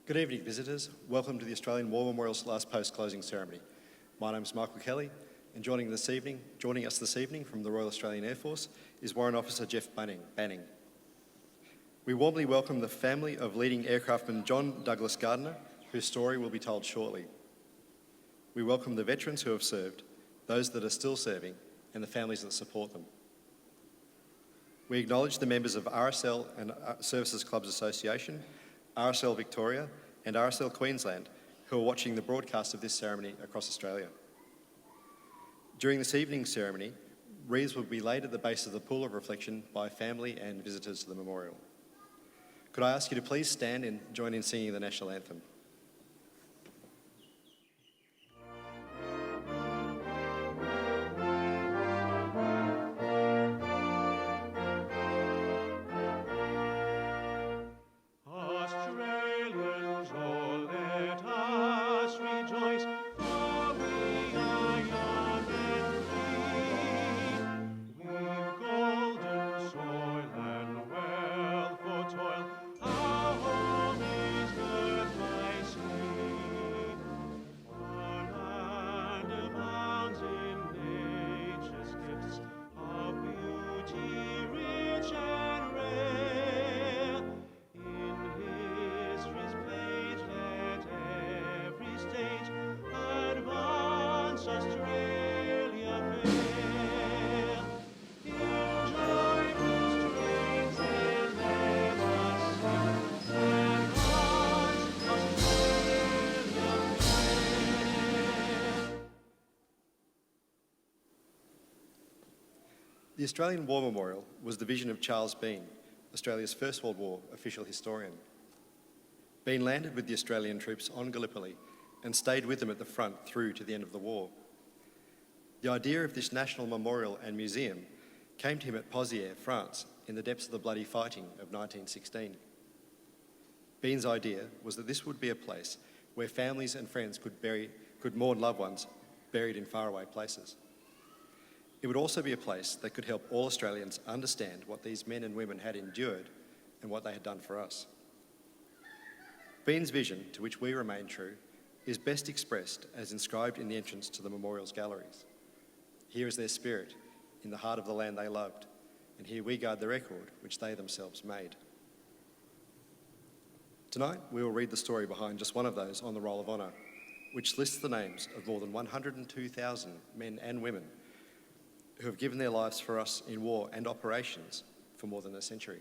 Good evening, visitors. Welcome to the Australian War Memorial's last post-closing ceremony. My name is Michael Kelly, and joining us this evening from the Royal Australian Air Force is Warrant Officer Jeff Banning. We warmly welcome the family of leading aircraftman John Douglas Gardiner, whose story will be told shortly. We welcome the veterans who have served, those that are still serving, and the families that support them. We acknowledge the members of RSL and Services Clubs Association, RSL Victoria and RSL Queensland who are watching the broadcast of this ceremony across Australia. During this evening's ceremony, wreaths will be laid at the base of the pool of reflection by family and visitors to the memorial. Could I ask you to please stand and join in singing the national anthem? The Australian War Memorial was the vision of Charles Bean, Australia's First World War official historian. Bean landed with the Australian troops on Gallipoli and stayed with them at the front through to the end of the war. The idea of this national memorial and museum came to him at Pozières, France, in the depths of the bloody fighting of 1916. Bean's idea was that this would be a place where families and friends could mourn loved ones buried in faraway places. It would also be a place that could help all Australians understand what these men and women had endured and what they had done for us. Bean's vision, to which we remain true, is best expressed as inscribed in the entrance to the memorial's galleries. Here is their spirit, in the heart of the land they loved, and here we guard the record which they themselves made. Tonight, we will read the story behind just one of those on the Roll of Honour, which lists the names of more than 102,000 men and women who have given their lives for us in war and operations for more than a century.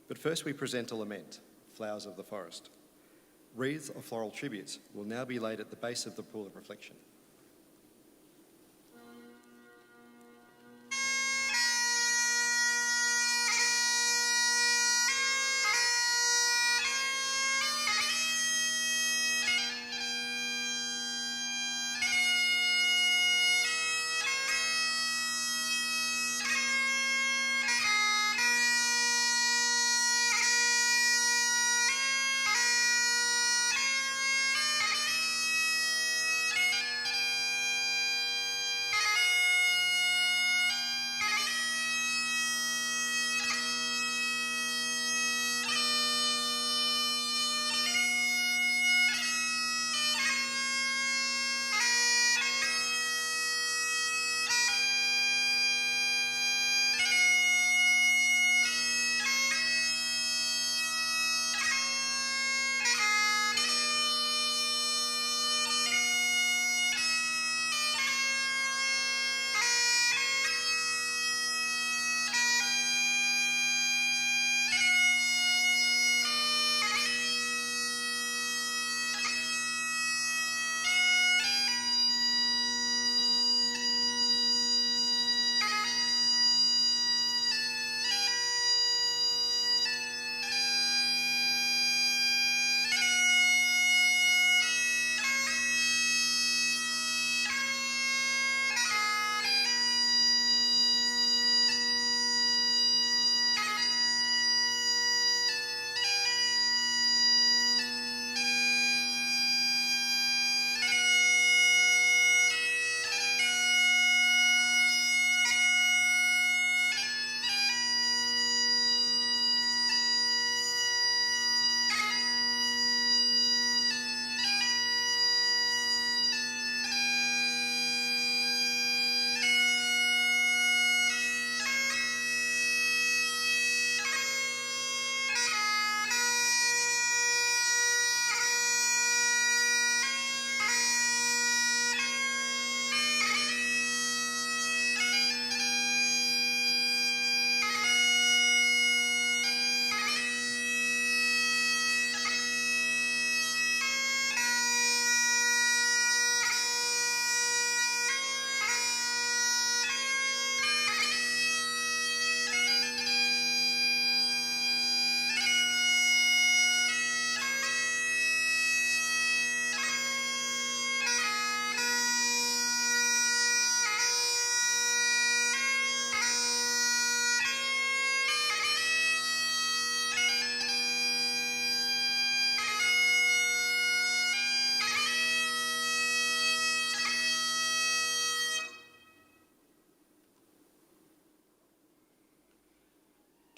But first we present a lament, Flowers of the Forest. Wreaths of floral tributes will now be laid at the base of the pool of reflection.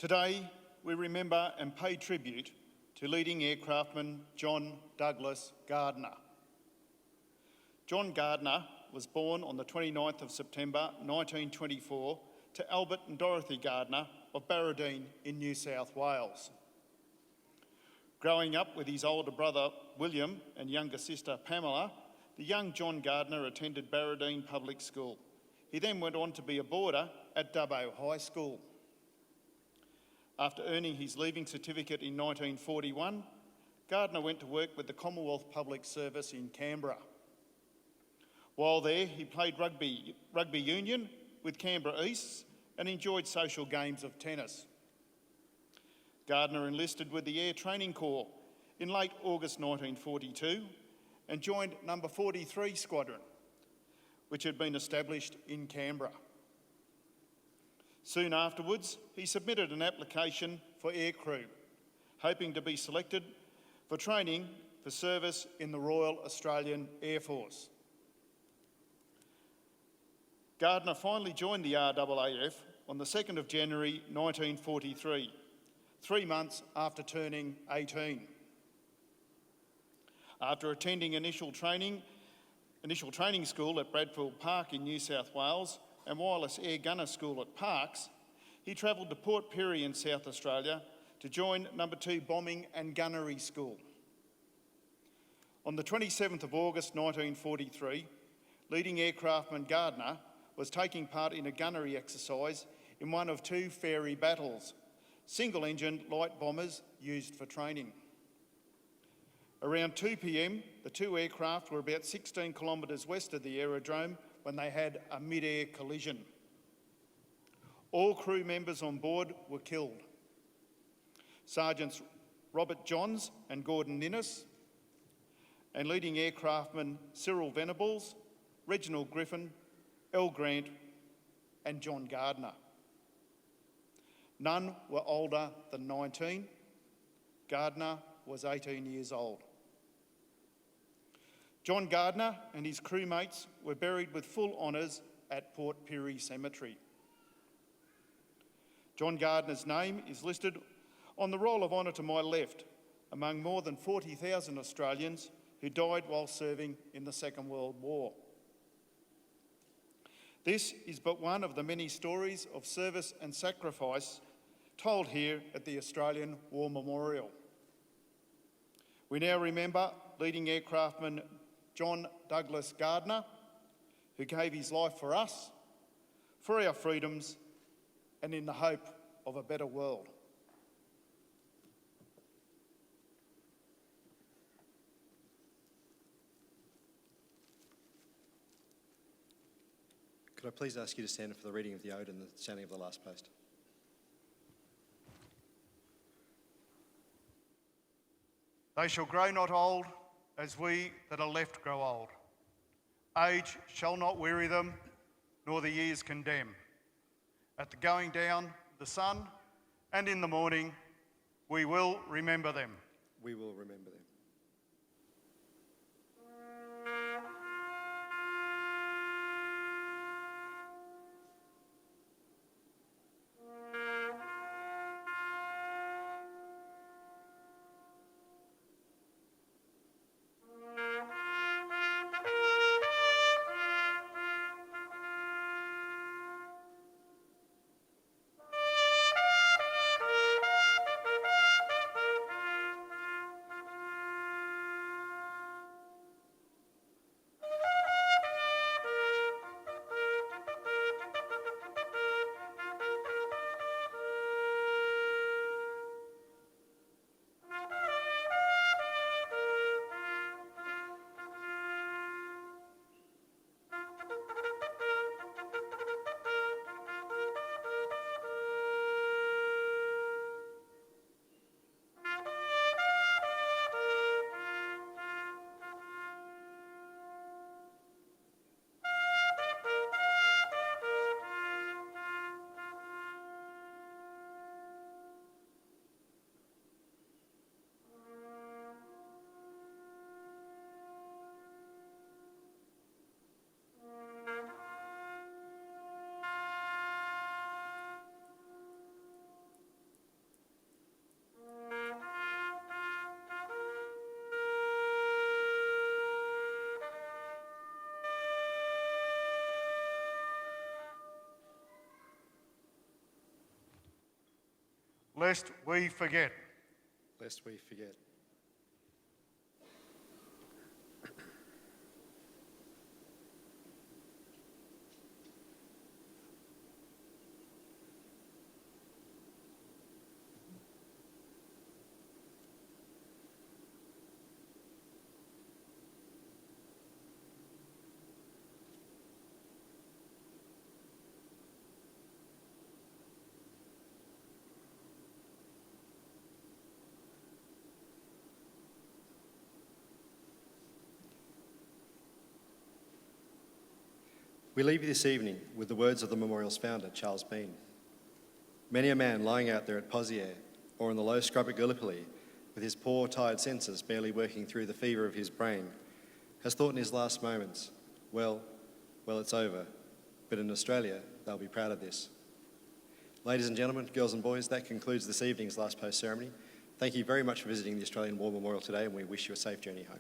Today, we remember and pay tribute to leading aircraftman John Douglas Gardiner. John Gardiner was born on the 29th of September 1924 to Albert and Dorothy Gardiner of Barradine in New South Wales. Growing up with his older brother William and younger sister Pamela, the young John Gardiner attended Barradine Public School. He then went on to be a boarder at Dubbo High School. After earning his leaving certificate in 1941, Gardiner went to work with the Commonwealth Public Service in Canberra. While there, he played rugby union with Canberra Easts and enjoyed social games of tennis. Gardiner enlisted with the Air Training Corps in late August 1942 and joined No. 43 Squadron, which had been established in Canberra. Soon afterwards, he submitted an application for aircrew, hoping to be selected for training for service in the Royal Australian Air Force. Gardiner finally joined the RAAF on the 2nd of January 1943, 3 months after turning 18. After attending initial training school at Bradfield Park in New South Wales and Wireless Air Gunner School at Parkes, he travelled to Port Pirie in South Australia to join No. 2 Bombing and Gunnery School. On the 27th of August 1943, leading aircraftman Gardiner was taking part in a gunnery exercise in one of 2 Fairey battles, single-engined light bombers used for training. Around 2 p.m, the 2 aircraft were about 16 kilometres west of the aerodrome when they had a mid-air collision. All crew members on board were killed. Sergeants Robert Johns and Gordon Ninnis, and leading aircraftmen Cyril Venables, Reginald Griffin, L. Grant and John Gardiner. None were older than 19. Gardiner was 18 years old. John Gardiner and his crewmates were buried with full honours at Port Pirie Cemetery. John Gardiner's name is listed on the Roll of Honour to my left, among more than 40,000 Australians who died while serving in the Second World War. This is but one of the many stories of service and sacrifice told here at the Australian War Memorial. We now remember leading aircraftman John Douglas Gardiner, who gave his life for us, for our freedoms, and in the hope of a better world. Could I please ask you to stand for the reading of the ode and the sounding of the last post? They shall grow not old as we that are left grow old. Age shall not weary them, nor the years condemn. At the going down of the sun and in the morning, we will remember them. We will remember them. lest we forget. Lest we forget. We leave you this evening with the words of the memorial's founder, Charles Bean. Many a man lying out there at Pozières or in the low scrub at Gallipoli, with his poor, tired senses barely working through the fever of his brain, has thought in his last moments, well, it's over, but in Australia, they'll be proud of this. Ladies and gentlemen, girls and boys, that concludes this evening's last post ceremony. Thank you very much for visiting the Australian War Memorial today, and we wish you a safe journey home.